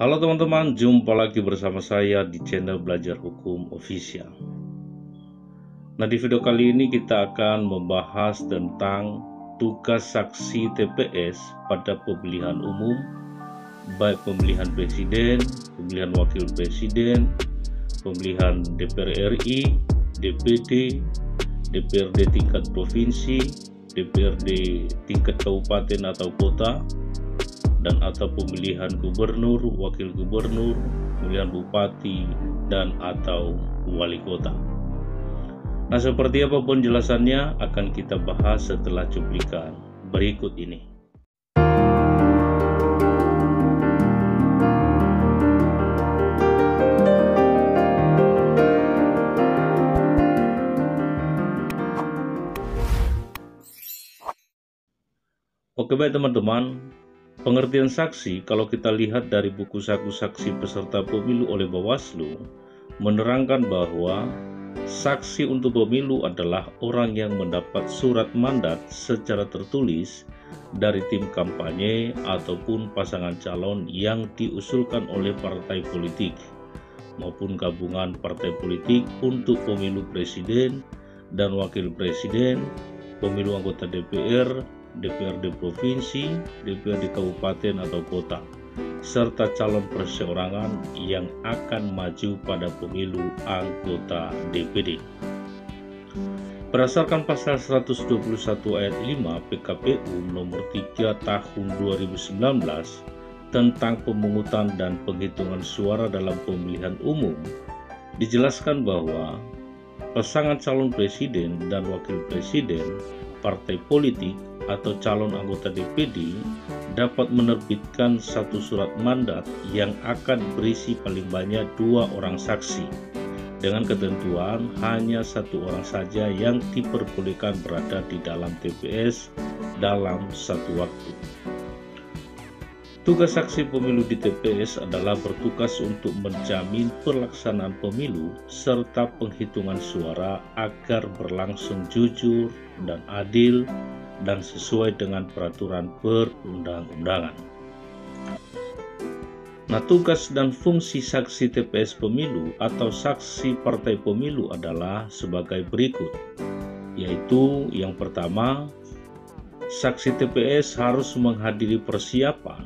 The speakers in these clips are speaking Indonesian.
Halo teman-teman, jumpa lagi bersama saya di channel Belajar Hukum Official. Nah, di video kali ini kita akan membahas tentang tugas saksi TPS pada pemilihan umum, baik pemilihan presiden, pemilihan wakil presiden, pemilihan DPR RI, DPD, DPRD tingkat provinsi, DPRD tingkat kabupaten atau kota, dan atau pemilihan gubernur, wakil gubernur, pemilihan bupati, dan atau wali kota. Nah, seperti apa penjelasannya akan kita bahas setelah cuplikan berikut ini. Oke, baik teman-teman. Pengertian saksi, kalau kita lihat dari buku saku saksi peserta pemilu oleh Bawaslu, menerangkan bahwa saksi untuk pemilu adalah orang yang mendapat surat mandat secara tertulis dari tim kampanye ataupun pasangan calon yang diusulkan oleh partai politik maupun gabungan partai politik untuk pemilu presiden dan wakil presiden, pemilu anggota DPR, DPRD provinsi, DPRD kabupaten atau kota, serta calon perseorangan yang akan maju pada pemilu anggota DPD. Berdasarkan pasal 121 ayat 5 PKPU nomor 3 tahun 2019 tentang pemungutan dan penghitungan suara dalam pemilihan umum, dijelaskan bahwa pasangan calon presiden dan wakil presiden, partai politik, atau calon anggota DPD dapat menerbitkan satu surat mandat yang akan berisi paling banyak 2 orang saksi, dengan ketentuan hanya 1 orang saja yang diperbolehkan berada di dalam TPS dalam satu waktu. Tugas saksi pemilu di TPS adalah bertugas untuk menjamin pelaksanaan pemilu serta penghitungan suara agar berlangsung jujur dan adil dan sesuai dengan peraturan perundang-undangan. Nah, tugas dan fungsi saksi TPS pemilu atau saksi partai pemilu adalah sebagai berikut, yaitu yang pertama, saksi TPS harus menghadiri persiapan,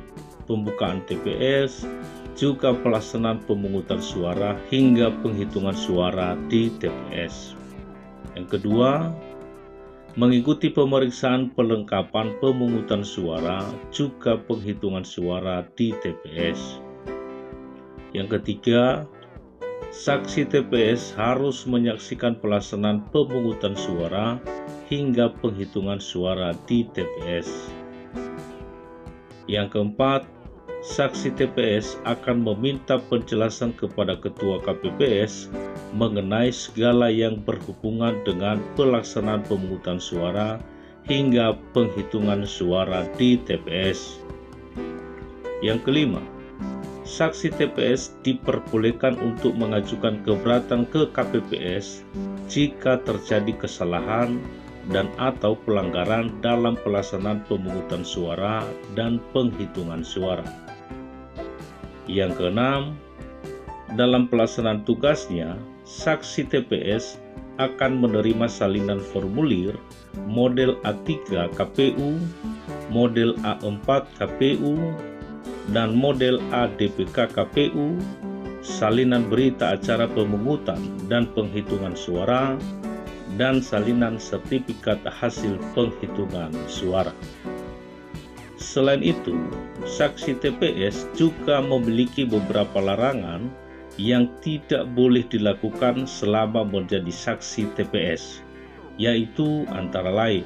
pembukaan TPS, juga pelaksanaan pemungutan suara hingga penghitungan suara di TPS. Yang kedua, mengikuti pemeriksaan pelengkapan pemungutan suara juga penghitungan suara di TPS. Yang ketiga, saksi TPS harus menyaksikan pelaksanaan pemungutan suara hingga penghitungan suara di TPS. Yang keempat, saksi TPS akan meminta penjelasan kepada Ketua KPPS mengenai segala yang berhubungan dengan pelaksanaan pemungutan suara hingga penghitungan suara di TPS. Yang kelima, saksi TPS diperbolehkan untuk mengajukan keberatan ke KPPS jika terjadi kesalahan dan atau pelanggaran dalam pelaksanaan pemungutan suara dan penghitungan suara. Yang keenam, dalam pelaksanaan tugasnya, saksi TPS akan menerima salinan formulir model A3 KPU, model A4 KPU, dan model ADPK KPU, salinan berita acara pemungutan dan penghitungan suara, dan salinan sertifikat hasil penghitungan suara. Selain itu, saksi TPS juga memiliki beberapa larangan yang tidak boleh dilakukan selama menjadi saksi TPS, yaitu antara lain: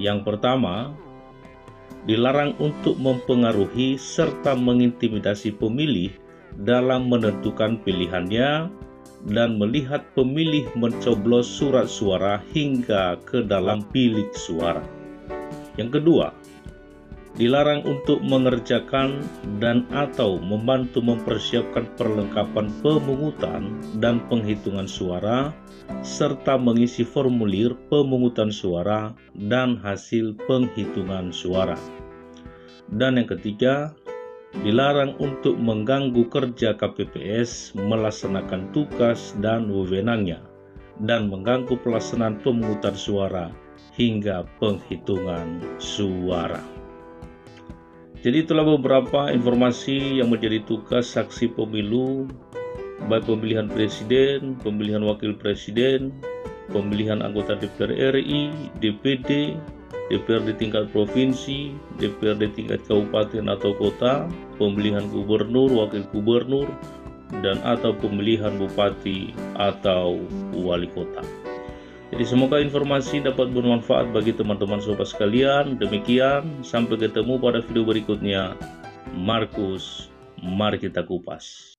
yang pertama, dilarang untuk mempengaruhi serta mengintimidasi pemilih dalam menentukan pilihannya dan melihat pemilih mencoblos surat suara hingga ke dalam bilik suara. Yang kedua, dilarang untuk mengerjakan dan atau membantu mempersiapkan perlengkapan pemungutan dan penghitungan suara, serta mengisi formulir pemungutan suara dan hasil penghitungan suara. Dan yang ketiga, dilarang untuk mengganggu kerja KPPS melaksanakan tugas dan wewenangnya dan mengganggu pelaksanaan pemungutan suara hingga penghitungan suara. Jadi itulah beberapa informasi yang menjadi tugas saksi pemilu, baik pemilihan presiden, pemilihan wakil presiden, pemilihan anggota DPR RI, DPD, DPRD tingkat provinsi, DPRD tingkat kabupaten atau kota, pemilihan gubernur, wakil gubernur, dan atau pemilihan bupati atau wali kota. Jadi semoga informasi dapat bermanfaat bagi teman-teman sobat sekalian. Demikian, sampai ketemu pada video berikutnya. Markus, mari kita kupas.